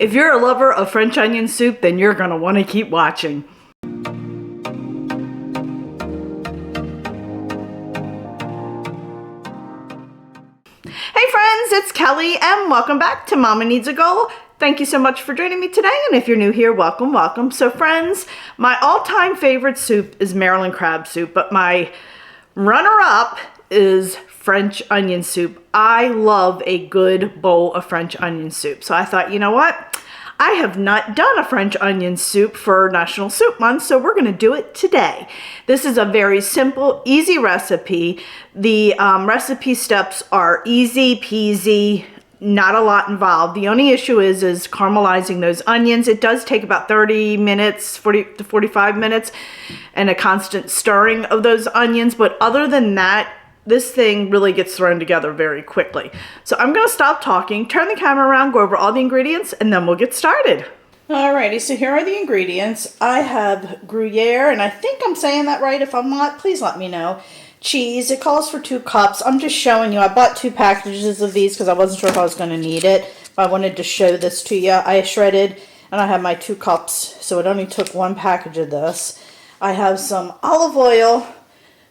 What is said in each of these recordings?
If you're a lover of French onion soup, then you're gonna wanna keep watching. Hey friends, it's Kelly and welcome back to Mama Needs a Goal. Thank you so much for joining me today, and if you're new here, welcome, welcome. So friends, my all-time favorite soup is Maryland crab soup, but my runner-up is French onion soup. I love a good bowl of French onion soup. So I thought, you know what? I have not done a French onion soup for National Soup Month, so we're gonna do it today. This is a very simple, easy recipe. The recipe steps are easy peasy, not a lot involved. The only issue is caramelizing those onions. It does take about 30 minutes, 40 to 45 minutes, and a constant stirring of those onions. But other than that, this thing really gets thrown together very quickly. So I'm gonna stop talking, turn the camera around, go over all the ingredients, and then we'll get started. Alrighty, so here are the ingredients. I have Gruyere, and I think I'm saying that right. If I'm not, please let me know. Cheese, it calls for 2 cups. I'm just showing you, I bought 2 packages of these because I wasn't sure if I was gonna need it. I wanted to show this to you. I shredded, and I have my 2 cups, so it only took 1 package of this. I have some olive oil,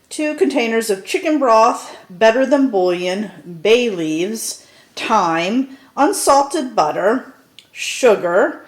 2 containers of chicken broth, better than bouillon, bay leaves, thyme, unsalted butter, sugar.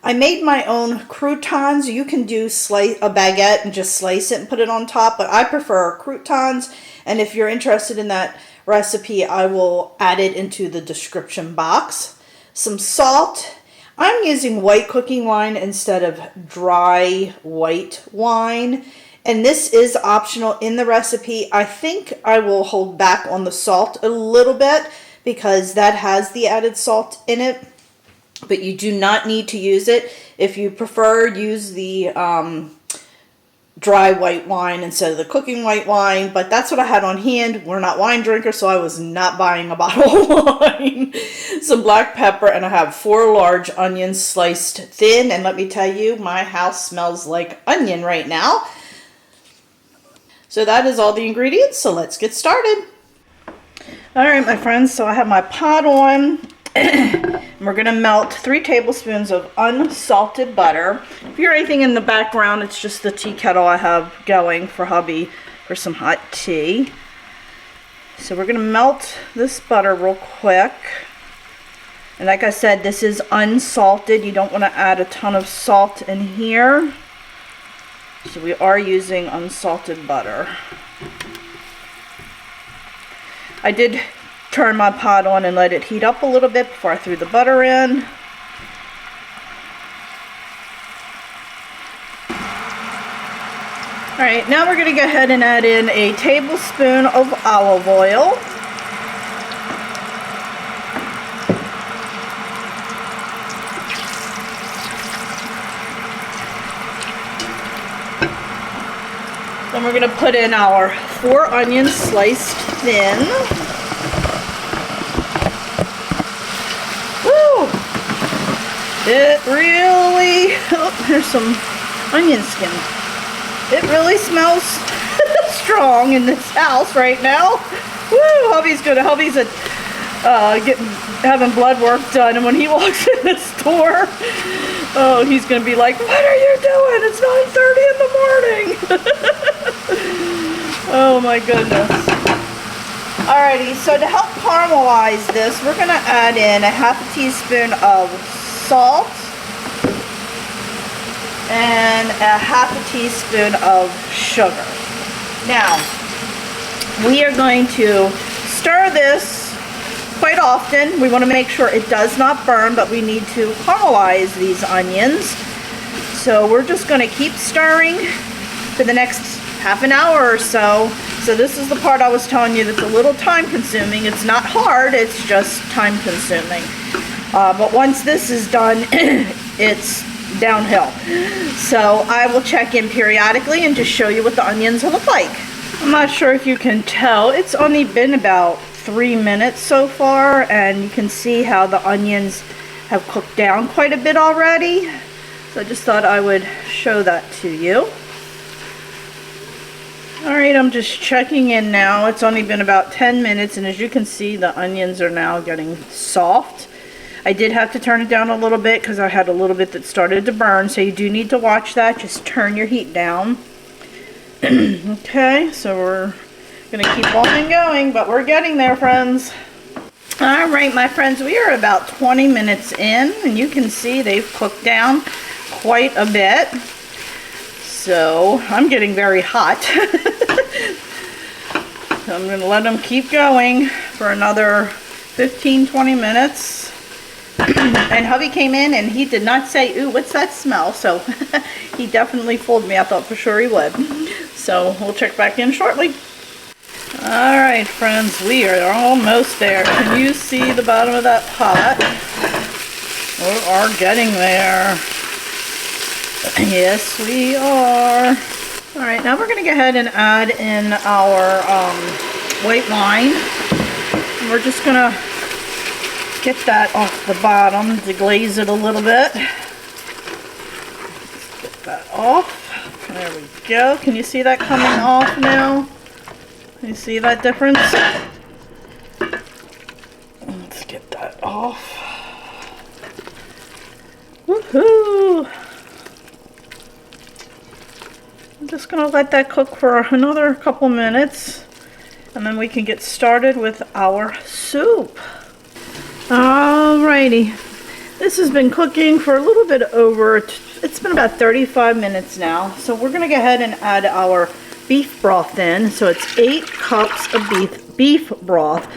I made my own croutons. You can do a baguette and just slice it and put it on top, but I prefer croutons. And if you're interested in that recipe, I will add it into the description box. Some salt. I'm using white cooking wine instead of dry white wine. And this is optional in the recipe. I think I will hold back on the salt a little bit because that has the added salt in it. But you do not need to use it. If you prefer, use the dry white wine instead of the cooking white wine. But that's what I had on hand. We're not wine drinkers, so I was not buying a bottle of wine. Some black pepper, and I have 4 large onions sliced thin. And let me tell you, my house smells like onion right now. So that is all the ingredients, so let's get started. All right, my friends, so I have my pot on. We're gonna melt 3 tablespoons of unsalted butter. If you hear anything in the background, it's just the tea kettle I have going for hubby for some hot tea. So we're gonna melt this butter real quick. And like I said, this is unsalted. You don't wanna add a ton of salt in here. So we are using unsalted butter. I did turn my pot on and let it heat up a little bit before I threw the butter in. Alright, now we're going to go ahead and add in a tablespoon of olive oil. Then we're going to put in our 4 onions sliced thin. Woo! It really, oh, there's some onion skin. It really smells strong in this house right now. Woo! Hubby's having blood work done, and when he walks in the store, oh, he's gonna be like, "What are you doing? It's 9:30 in the morning." Oh my goodness. Alrighty, so to help caramelize this, we're gonna add in a half a teaspoon of salt and a half a teaspoon of sugar. Now, we are going to stir this quite often. We want to make sure it does not burn, but we need to caramelize these onions. So we're just going to keep stirring for the next half an hour or so. So this is the part I was telling you that's a little time consuming. It's not hard, it's just time consuming. But once this is done, it's downhill. So I will check in periodically and just show you what the onions look like. I'm not sure if you can tell, it's only been about 3 minutes so far, and you can see how the onions have cooked down quite a bit already. So I just thought I would show that to you. Alright, I'm just checking in now. It's only been about 10 minutes, and as you can see, the onions are now getting soft. I did have to turn it down a little bit because I had a little bit that started to burn, so you do need to watch that. Just turn your heat down. Okay, so we're gonna keep on going, but we're getting there, friends. All right, my friends, we are about 20 minutes in, and you can see they've cooked down quite a bit. So I'm getting very hot. So I'm gonna let them keep going for another 15-20 minutes. And hubby came in and he did not say, ooh, what's that smell? So he definitely fooled me. I thought for sure he would. So we'll check back in shortly. All right, friends, we are almost there. Can you see the bottom of that pot? We are getting there. Yes, we are. All right, now we're going to go ahead and add in our white wine. And we're just going to get that off the bottom, deglaze it a little bit. Let's get that off. There we go. Can you see that coming off now? You see that difference? Let's get that off. Woohoo! I'm just going to let that cook for another couple minutes, and then we can get started with our soup. Alrighty. This has been cooking for a little bit over, it's been about 35 minutes now. So we're going to go ahead and add our beef broth in. So it's 8 cups of beef broth.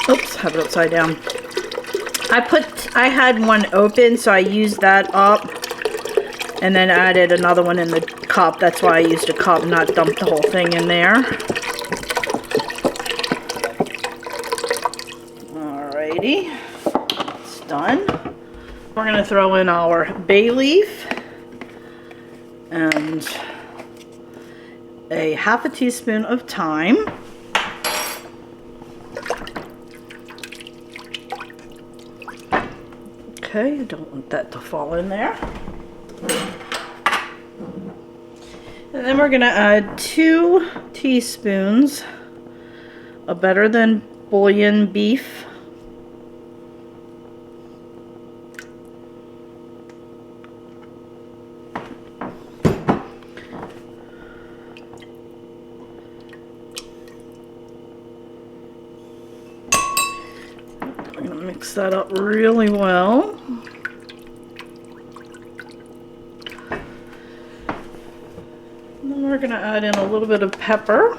Oops, have it upside down. I had one open, so I used that up and then added another one in the cup. That's why I used a cup, not dumped the whole thing in there. Alrighty, it's done. We're gonna throw in our bay leaf and a half a teaspoon of thyme. Okay, I don't want that to fall in there. And then we're gonna add 2 teaspoons of better than bouillon beef. I'm gonna mix that up really well. And then we're gonna add in a little bit of pepper,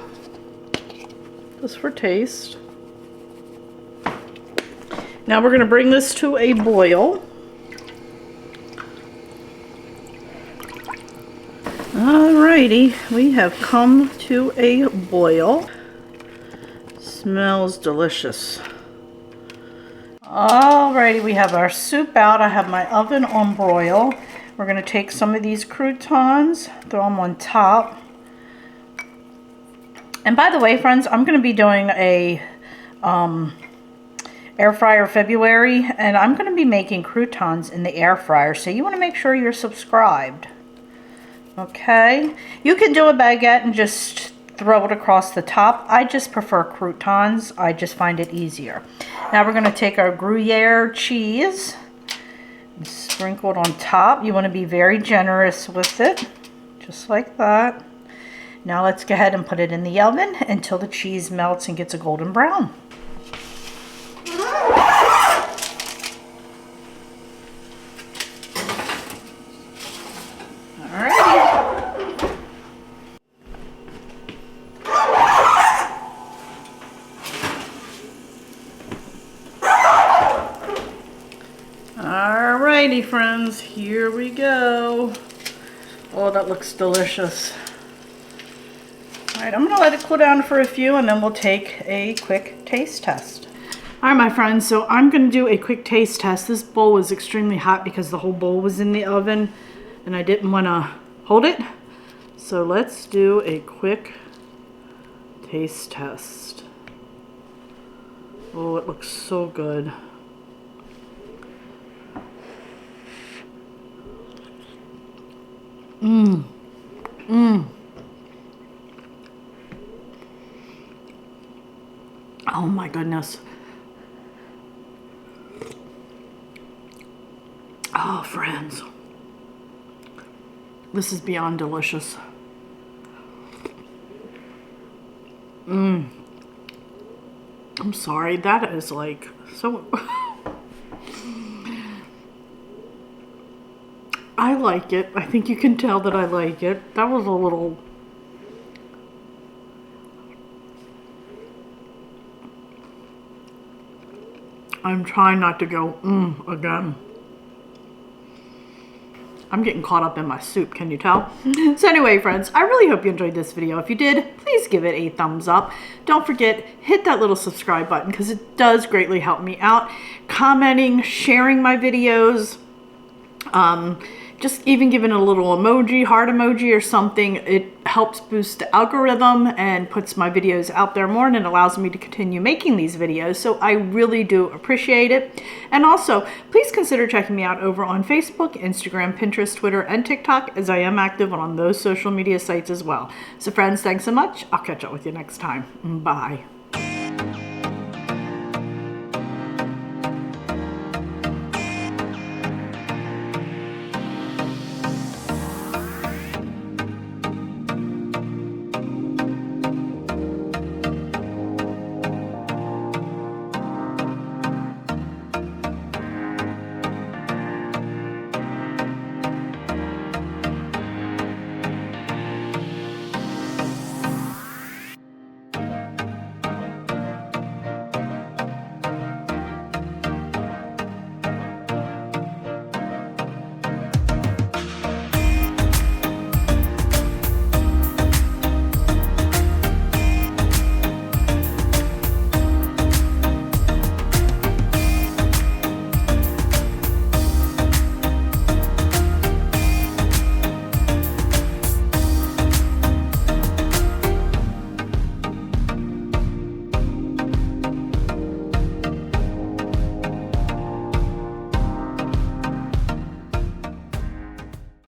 just for taste. Now we're gonna bring this to a boil. Alrighty, we have come to a boil. Smells delicious. Alrighty, we have our soup out. I have my oven on broil. We're going to take some of these croutons, throw them on top. And by the way, friends, I'm going to be doing a air fryer February, and I'm going to be making croutons in the air fryer. So you want to make sure you're subscribed. Okay, you can do a baguette and just throw it across the top. I just prefer croutons. I just find it easier. Now we're going to take our Gruyere cheese and sprinkle it on top. You want to be very generous with it, just like that. Now let's go ahead and put it in the oven until the cheese melts and gets a golden brown. Alrighty, friends, here we go. Oh, that looks delicious. Alright, I'm going to let it cool down for a few and then we'll take a quick taste test. Alright, my friends, so I'm going to do a quick taste test. This bowl was extremely hot because the whole bowl was in the oven and I didn't want to hold it. So let's do a quick taste test. Oh, it looks so good. Mmm. Mmm. Oh my goodness. friends. This is beyond delicious. I'm sorry, that is like so... I like it. I think you can tell that I like it. That was a little... I'm trying not to go, again. I'm getting caught up in my soup, can you tell? So anyway, friends, I really hope you enjoyed this video. If you did, please give it a thumbs up. Don't forget, hit that little subscribe button because it does greatly help me out. Commenting, sharing my videos, just even giving a little emoji, heart emoji or something, it helps boost the algorithm and puts my videos out there more, and it allows me to continue making these videos. So I really do appreciate it. And also, please consider checking me out over on Facebook, Instagram, Pinterest, Twitter, and TikTok, as I am active on those social media sites as well. So friends, thanks so much. I'll catch up with you next time. Bye.